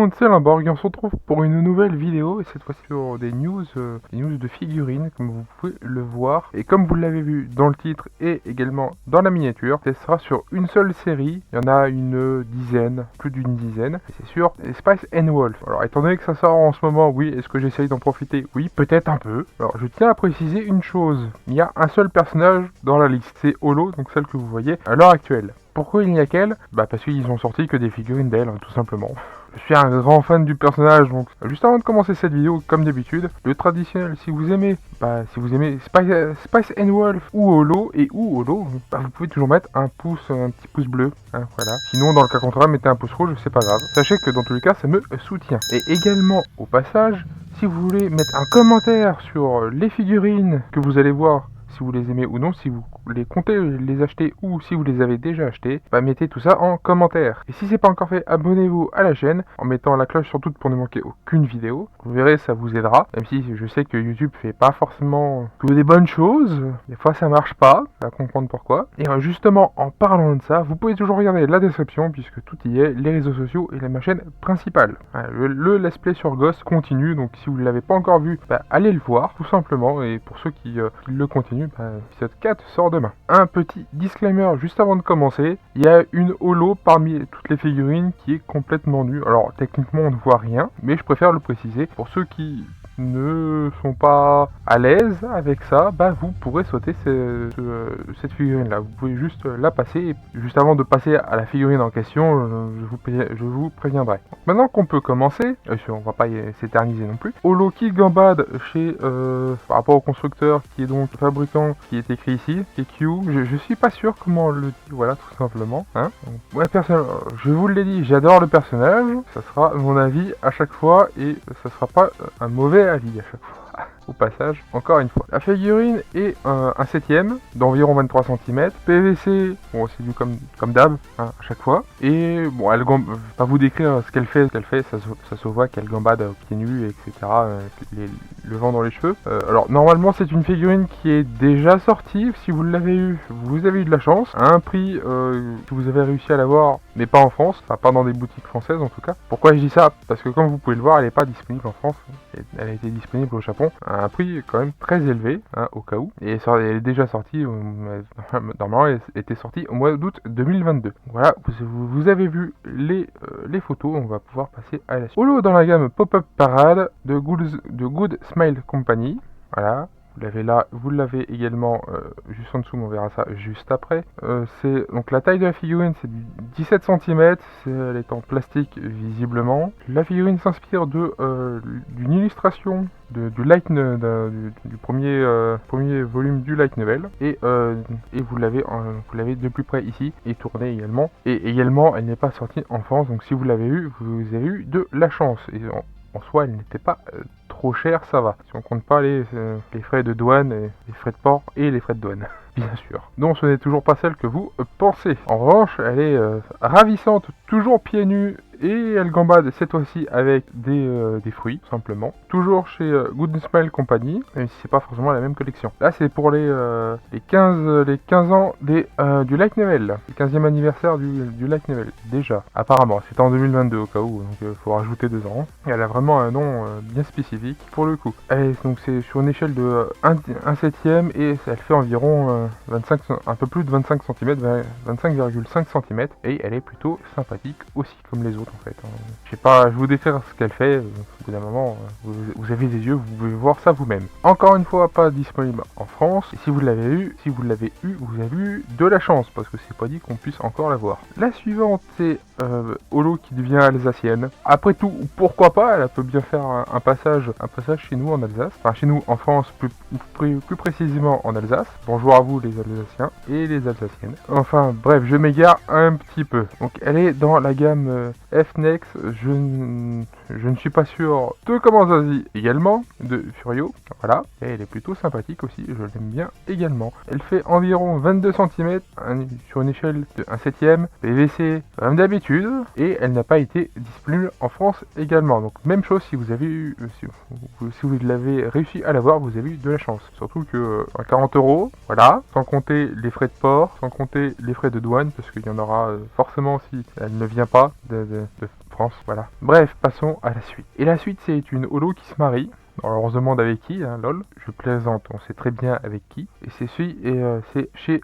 monde, c'est Limborg et on se retrouve pour une nouvelle vidéo et cette fois-ci sur des news de figurines comme vous pouvez le voir. Et comme vous l'avez vu dans le titre et également dans la miniature, ce sera sur une seule série. Il y en a une dizaine, plus d'une dizaine, c'est sûr. Spice and Wolf. Alors étant donné que ça sort en ce moment, oui, est-ce que j'essaye d'en profiter? Oui, peut-être un peu. Alors je tiens à préciser une chose, il y a un seul personnage dans la liste, c'est Holo, donc celle que vous voyez à l'heure actuelle. Pourquoi il n'y a qu'elle? Bah parce qu'ils ont sorti que des figurines d'elle, hein, tout simplement. Je suis un grand fan du personnage, donc juste avant de commencer cette vidéo, comme d'habitude, le traditionnel, si vous aimez Spice and Wolf ou Holo, bah, vous pouvez toujours mettre un petit pouce bleu, hein, voilà. Sinon, dans le cas contraire, mettez un pouce rouge, c'est pas grave. Sachez que dans tous les cas, ça me soutient. Et également, au passage, si vous voulez mettre un commentaire sur les figurines que vous allez voir, si vous les aimez ou non, si vous les comptez les acheter ou si vous les avez déjà achetés, bah mettez tout ça en commentaire. Et si c'est pas encore fait, abonnez-vous à la chaîne en mettant la cloche surtout pour ne manquer aucune vidéo. Vous verrez, ça vous aidera. Même si je sais que YouTube fait pas forcément que des bonnes choses, des fois ça marche pas, à comprendre pourquoi. Et justement, en parlant de ça, vous pouvez toujours regarder la description puisque tout y est, les réseaux sociaux et ma chaîne principale. Le let's play sur Ghost continue, donc si vous ne l'avez pas encore vu, bah, allez le voir tout simplement. Et pour ceux qui le continuent, l'épisode 4 sort demain. Un petit disclaimer juste avant de commencer, il y a une holo parmi toutes les figurines qui est complètement nue. Alors techniquement on ne voit rien, mais je préfère le préciser. Pour ceux qui ne sont pas à l'aise avec ça, bah vous pourrez sauter cette figurine là. Vous pouvez juste la passer et juste avant de passer à la figurine en question, je vous préviendrai. Donc, maintenant qu'on peut commencer, on va pas s'éterniser non plus. Holo Kid Gambad chez par rapport au constructeur qui est donc le fabricant qui est écrit ici, qui est Q. Je suis pas sûr comment on le dit, voilà tout simplement. Hein. Donc, ouais, je vous l'ai dit, j'adore le personnage. Ça sera mon avis à chaque fois et ça sera pas un mauvais avis à chaque fois. Au passage, encore une fois. La figurine est un 7ème d'environ 23 cm. PVC, bon c'est du comme d'hab, hein, à chaque fois. Et bon, je vais pas vous décrire ce qu'elle fait, ça se voit qu'elle gambade pieds nus, etc. Le vent dans les cheveux. Alors normalement c'est une figurine qui est déjà sortie. Si vous l'avez eu, vous avez eu de la chance. À un prix que vous avez réussi à l'avoir, mais pas en France, enfin pas dans des boutiques françaises en tout cas. Pourquoi je dis ça? Parce que comme vous pouvez le voir, elle n'est pas disponible en France. Elle a été disponible au Japon à un prix quand même très élevé, hein, au cas où. Et elle est déjà sortie, normalement elle était sortie au mois d'août 2022. Voilà, vous avez vu les photos, on va pouvoir passer à la suite. Holo dans la gamme Pop-Up Parade de Good Smile Company. Voilà. Vous l'avez là, vous l'avez également juste en dessous, mais on verra ça juste après. Donc la taille de la figurine, c'est du 17 cm, elle est en plastique visiblement. La figurine s'inspire d'une illustration du premier volume du light novel et vous l'avez de plus près ici et tourné également. Et également, elle n'est pas sortie en France, donc si vous l'avez eu, vous avez eu de la chance. Et en soi, elle n'était pas trop chère, ça va. Si on compte pas les frais de douane, et les frais de port et les frais de douane, bien sûr. Donc ce n'est toujours pas celle que vous pensez. En revanche, elle est ravissante, toujours pieds nus. Et elle gambade cette fois-ci avec des fruits, tout simplement. Toujours chez Good Smile Company, même si c'est pas forcément la même collection. Là, c'est pour les 15 ans du Light Novel. Le 15e anniversaire du Light Novel, déjà. Apparemment, c'était en 2022 au cas où, donc il faut rajouter 2 ans. Et elle a vraiment un nom bien spécifique pour le coup. Donc c'est sur une échelle de 1/7 et elle fait environ un peu plus de 25 cm, 25,5 cm. Et elle est plutôt sympathique aussi, comme les autres. En fait, je sais pas, je vais vous décrire ce qu'elle fait. Au bout d'un moment, vous avez des yeux, vous pouvez voir ça vous-même. Encore une fois, pas disponible en France. Et si vous l'avez eu, vous avez eu de la chance parce que c'est pas dit qu'on puisse encore l'avoir. La suivante, c'est Holo qui devient alsacienne. Après tout, pourquoi pas? Elle peut bien faire un passage chez nous en Alsace, enfin chez nous en France, plus précisément en Alsace. Bonjour à vous les Alsaciens et les Alsaciennes. Enfin bref, je m'égare un petit peu. Donc elle est dans la gamme F-Nex, je ne suis pas sûr de comment ça se dit également, de Furio, voilà, et elle est plutôt sympathique aussi, je l'aime bien également. Elle fait environ 22 cm sur une échelle de 1/7, PVC comme d'habitude, et elle n'a pas été disponible en France également. Donc même chose si vous avez eu, si vous l'avez réussi à l'avoir, vous avez eu de la chance. Surtout que à 40 €, voilà, sans compter les frais de port, sans compter les frais de douane, parce qu'il y en aura forcément si elle ne vient pas France, voilà. Bref, passons à la suite. Et la suite, c'est une holo qui se marie. Alors on se demande avec qui, hein, lol, je plaisante, on sait très bien avec qui. Et c'est chez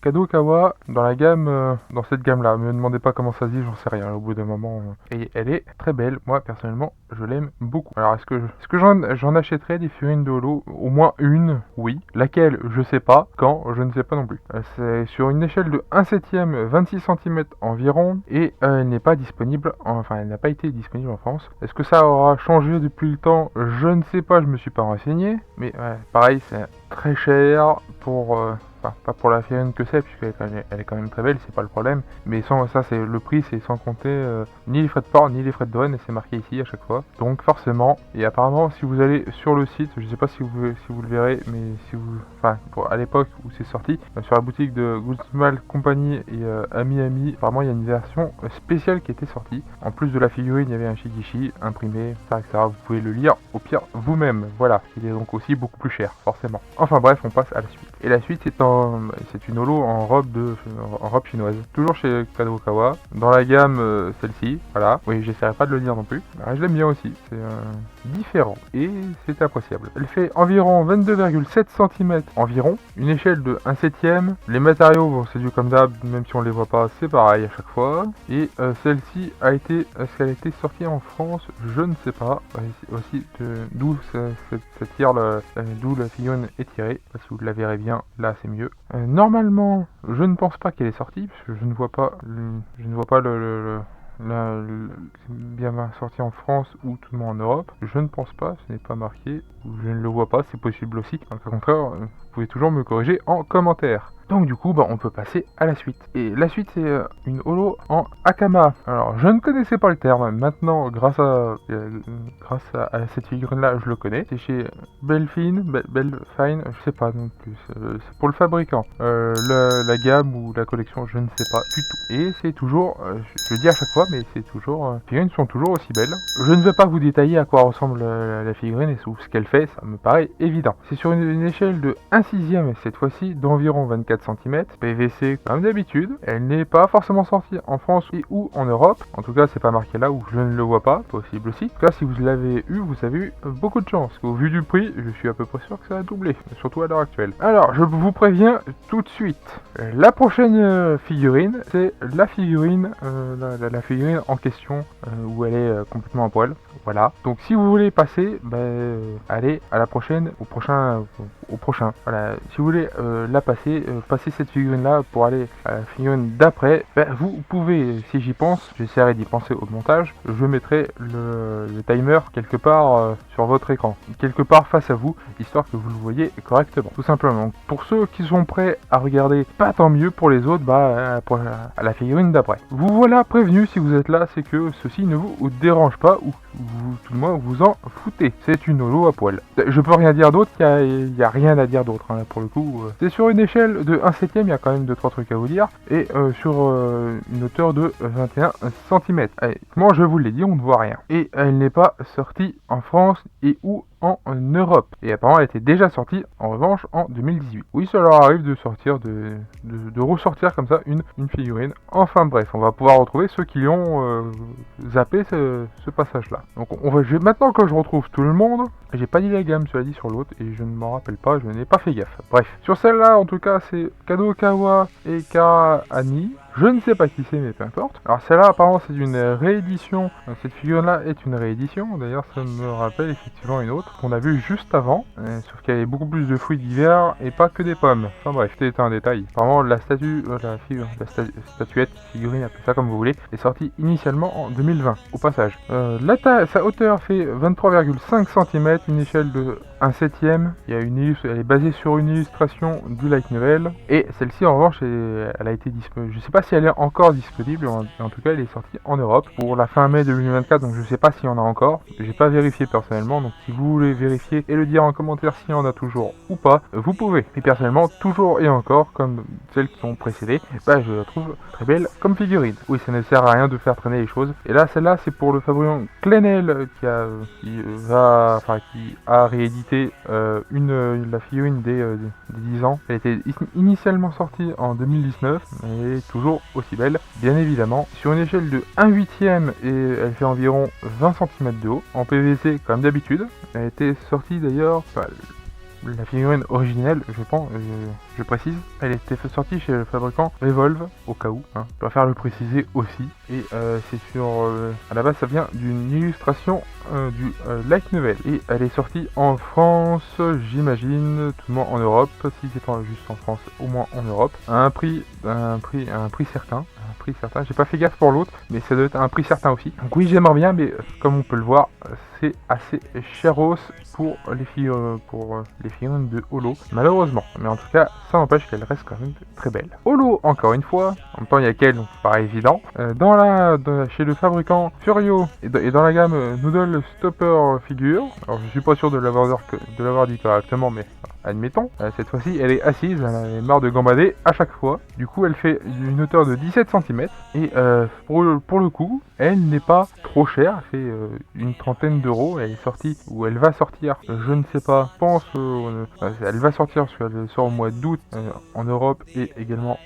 Kadokawa dans la gamme, dans cette gamme-là. Me demandez pas comment ça se dit, j'en sais rien au bout d'un moment. Et elle est très belle, moi personnellement, je l'aime beaucoup. Alors est-ce que j'en achèterai des figurines de holo? Au moins une, oui. Laquelle, je sais pas. Quand, je ne sais pas non plus. C'est sur une échelle de 1/7, 26 cm environ, et elle n'est pas disponible, enfin elle n'a pas été disponible en France. Est-ce que ça aura changé depuis le temps? Je ne sais pas, je me suis pas renseigné, mais ouais, pareil, c'est très cher pour, pas pour la figurine que c'est, puisqu'elle est quand même très belle, c'est pas le problème, mais sans ça, c'est le prix, c'est sans compter ni les frais de port, ni les frais de douane, et c'est marqué ici à chaque fois. Donc forcément, et apparemment, si vous allez sur le site, je sais pas si vous le verrez, mais si vous, à l'époque où c'est sorti, sur la boutique de Guzman Company et à Miami, apparemment il y a une version spéciale qui était sortie. En plus de la figurine, il y avait un shikishi imprimé, etc. Vous pouvez le lire au pire vous-même. Voilà, il est donc aussi beaucoup plus cher, forcément. Enfin bref, on passe à la suite. Et la suite, c'est une holo en robe chinoise. Toujours chez Kadokawa, dans la gamme celle-ci. Voilà. Oui, j'essaierai pas de le dire non plus. Je l'aime bien aussi. C'est différent et c'est appréciable. Elle fait environ 22,7 cm environ, une échelle de 1/7. Les matériaux, bon, c'est du comme d'hab, même si on les voit pas, c'est pareil à chaque fois. Et celle-ci est-ce qu'elle a été sortie en France? Je ne sais pas. Aussi d'où d'où la figurine est tirée. Si vous la verrez bien, là c'est mieux. Normalement, je ne pense pas qu'elle est sortie, parce que je ne vois pas bien sorti en France ou tout le monde en Europe. Je ne pense pas, ce n'est pas marqué, ou je ne le vois pas, c'est possible aussi. Au contraire, vous pouvez toujours me corriger en commentaire. Donc du coup, on peut passer à la suite. Et la suite, c'est une holo en Akama. Alors, je ne connaissais pas le terme. Maintenant, grâce à cette figurine-là, je le connais. C'est chez Belfine, je sais pas non plus. C'est pour le fabricant. La gamme ou la collection, je ne sais pas du tout. Et c'est toujours, je le dis à chaque fois, mais c'est toujours, les figurines sont toujours aussi belles. Je ne vais pas vous détailler à quoi ressemble la figurine et ce qu'elle fait, ça me paraît évident. C'est sur une échelle de 1/6, cette fois-ci, d'environ 24 cm, PVC comme d'habitude. Elle n'est pas forcément sortie en France et ou en Europe. En tout cas, c'est pas marqué là où je ne le vois pas, possible aussi. En tout cas, si vous l'avez eu, vous avez eu beaucoup de chance. Au vu du prix, je suis à peu près sûr que ça a doublé, surtout à l'heure actuelle. Alors, je vous préviens tout de suite. La prochaine figurine, c'est la figurine, la figurine en question, où elle est complètement à poil. Voilà. Donc, si vous voulez passer, allez à la prochaine, au prochain. Voilà. Si vous voulez passer cette figurine là pour aller à la figurine d'après, vous pouvez, si j'y pense, j'essaierai d'y penser au montage, je mettrai le timer quelque part sur votre écran, quelque part face à vous, histoire que vous le voyez correctement, tout simplement. Donc, pour ceux qui sont prêts à regarder, pas tant mieux. Pour les autres, à la figurine d'après. Vous voilà prévenu, si vous êtes là, c'est que ceci ne vous dérange pas, ou tout le moins vous en foutez. C'est une holo à poil. Je peux rien dire d'autre, il n'y a rien à dire d'autre, hein, pour le coup. C'est sur une échelle de 1/7, il y a quand même 2-3 trucs à vous dire, et sur une hauteur de 21 cm. Moi, je vous l'ai dit, on ne voit rien. Et elle n'est pas sortie en France et ou en Europe. Et apparemment, elle était déjà sortie, en revanche, en 2018. Oui, ça leur arrive de sortir, de ressortir comme ça une figurine. Enfin bref, on va pouvoir retrouver ceux qui ont zappé ce passage-là. Donc maintenant que je retrouve tout le monde, j'ai pas dit la gamme, cela dit, sur l'autre, et je ne m'en rappelle pas, je n'ai pas fait gaffe. Bref, sur celle-là, en tout cas, c'est Kadokawa et Karani. Je ne sais pas qui c'est, mais peu importe. Alors celle-là, apparemment, c'est une réédition. Cette figurine-là est une réédition. D'ailleurs, ça me rappelle effectivement une autre qu'on a vue juste avant. Sauf qu'il y avait beaucoup plus de fruits d'hiver et pas que des pommes. Enfin bref, c'était un détail. Apparemment, la statuette, figurine, appelez ça comme vous voulez, est sortie initialement en 2020, au passage. Sa hauteur fait 23,5 cm, une échelle de 1/7. Elle est basée sur une illustration du light novel. Et celle-ci, en revanche, elle a été disponible. Je sais pas si elle est encore disponible, en tout cas elle est sortie en Europe pour la fin mai 2024, donc je sais pas s'il y en a encore, j'ai pas vérifié personnellement, donc si vous voulez vérifier et le dire en commentaire s'il y en a toujours ou pas, vous pouvez. Et personnellement, toujours et encore, comme celles qui ont précédé, je la trouve très belle comme figurine. Oui, ça ne sert à rien de faire traîner les choses. Et là, celle-là, c'est pour le fabricant Clenel qui a réédité fêter la figurine des 10 ans. Elle était initialement sortie en 2019 et est toujours aussi belle, bien évidemment. Sur une échelle de 1/8 et elle fait environ 20 cm de haut, en PVC comme d'habitude. Elle a été sortie d'ailleurs, la figurine originelle, je précise, elle était sortie chez le fabricant Revolve, au cas où, hein, je préfère le préciser aussi. Et c'est à la base ça vient d'une illustration du light novel. Et elle est sortie en France, j'imagine, tout le monde en Europe, si c'est pas juste en France, au moins en Europe, à un prix certain. J'ai pas fait gaffe pour l'autre, mais ça doit être un prix certain aussi. Donc oui, j'aimerais bien, mais comme on peut le voir, c'est assez cheros pour les figurines de Holo, malheureusement. Mais en tout cas, ça n'empêche qu'elle reste quand même très belle. Holo, encore une fois, en même temps il y a qu'elle, donc c'est pas évident. Chez le fabricant Furio et dans la gamme Noodle Stopper Figure. Alors je suis pas sûr de l'avoir dit correctement, mais admettons. Cette fois-ci, elle est assise, elle a marre de gambader à chaque fois. Du coup, elle fait une hauteur de 17 cm. Et pour le coup, elle n'est pas trop chère. Elle fait une trentaine d'euros. Elle est sortie, ou elle va sortir, je ne sais pas, je pense, elle va sortir, parce qu'elle sort au mois d'août en Europe et également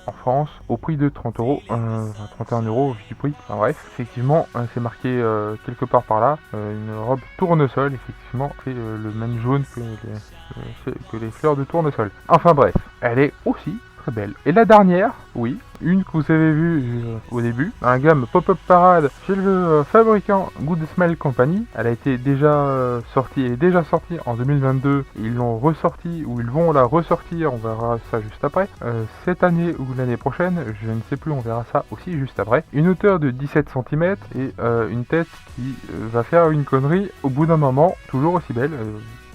en France, au prix de 30 euros, 31 euros, je dis prix. Enfin bref, effectivement, c'est marqué quelque part par là, une robe tournesol, effectivement, fait le même jaune que les fleurs de tournesol. Enfin bref, elle est aussi très belle. Et la dernière, oui, une que vous avez vue au début, dans la gamme Pop-Up Parade chez le fabricant Good Smile Company. Elle a été déjà sortie en 2022. Ils l'ont ressortie, ou ils vont la ressortir, on verra ça juste après. Cette année ou l'année prochaine, je ne sais plus, on verra ça aussi juste après. Une hauteur de 17 cm et une tête qui va faire une connerie au bout d'un moment, toujours aussi belle.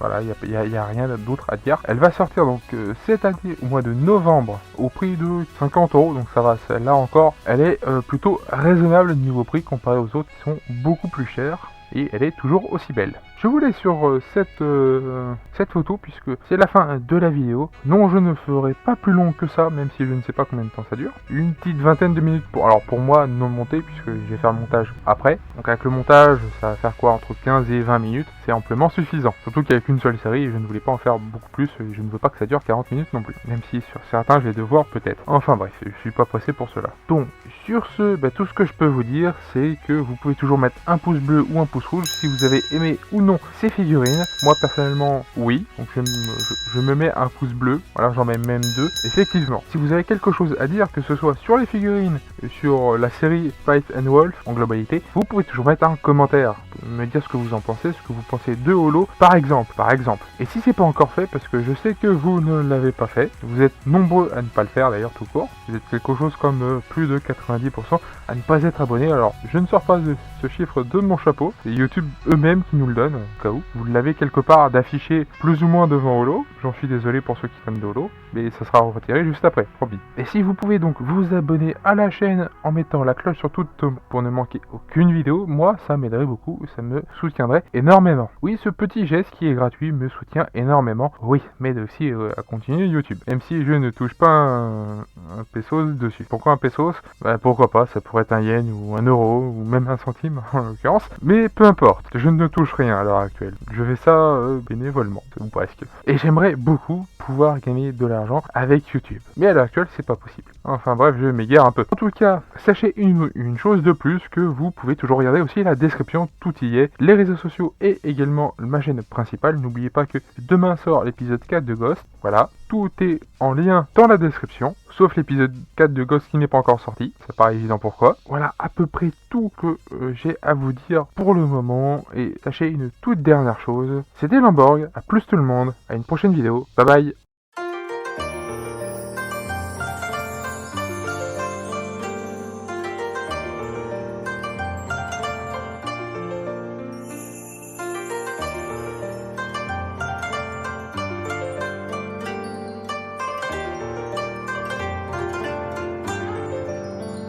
Voilà, il n'y a rien d'autre à dire. Elle va sortir donc cette année au mois de novembre au prix de 50 euros. Donc ça va, celle-là encore, elle est plutôt raisonnable niveau prix comparé aux autres qui sont beaucoup plus chères. Et elle est toujours aussi belle. Je vous laisse sur cette photo puisque c'est la fin de la vidéo. Non, je ne ferai pas plus long que ça, même si je ne sais pas combien de temps ça dure. Une petite vingtaine de minutes pour moi non monté, puisque je vais faire le montage après. Donc avec le montage, ça va faire quoi, entre 15 et 20 minutes, c'est amplement suffisant. Surtout qu'il n'y a qu'une seule série et je ne voulais pas en faire beaucoup plus, je ne veux pas que ça dure 40 minutes non plus. Même si sur certains je vais devoir peut-être. Enfin bref, je suis pas pressé pour cela. Donc sur ce, tout ce que je peux vous dire, c'est que vous pouvez toujours mettre un pouce bleu ou un pouce rouge si vous avez aimé ou non ces figurines. Moi personnellement oui, donc je me mets un pouce bleu, voilà, j'en mets même deux. Effectivement, si vous avez quelque chose à dire, que ce soit sur les figurines, sur la série Fight and Wolf en globalité, vous pouvez toujours mettre un commentaire, me dire ce que vous en pensez, ce que vous pensez de Holo par exemple. Et si c'est pas encore fait, parce que je sais que vous ne l'avez pas fait, vous êtes nombreux à ne pas le faire d'ailleurs tout court, vous êtes quelque chose comme plus de 90% à ne pas être abonné. Alors je ne sors pas de ce chiffre de mon chapeau, c'est YouTube eux-mêmes qui nous le donnent au cas où. Vous l'avez quelque part d'affiché plus ou moins devant Holo, j'en suis désolé pour ceux qui font de Holo, mais ça sera retiré juste après, promis. Et si vous pouvez donc vous abonner à la chaîne en mettant la cloche sur toute pour ne manquer aucune vidéo, moi ça m'aiderait beaucoup, ça me soutiendrait énormément. Oui, ce petit geste qui est gratuit me soutient énormément, oui, m'aide aussi à continuer YouTube, même si je ne touche pas un pesos dessus. Pourquoi un pesos? Pourquoi pas, ça pourrait être un yen ou un euro ou même un centime en l'occurrence, mais peu importe, je ne touche rien à l'heure actuelle. Je fais ça bénévolement, ou presque. Et j'aimerais beaucoup pouvoir gagner de l'argent avec YouTube, mais à l'heure actuelle c'est pas possible. Enfin bref, je m'égare un peu. En tout cas, sachez une chose de plus, que vous pouvez toujours regarder aussi la description, tout y est, les réseaux sociaux et également ma chaîne principale. N'oubliez pas que demain sort l'épisode 4 de Ghost, voilà, tout est en lien dans la description, sauf l'épisode 4 de Ghost qui n'est pas encore sorti, ça paraît évident pourquoi. Voilà à peu près tout que j'ai à vous dire pour le moment, et sachez une toute dernière chose, c'était Lamborg, à plus tout le monde, à une prochaine vidéo, bye bye.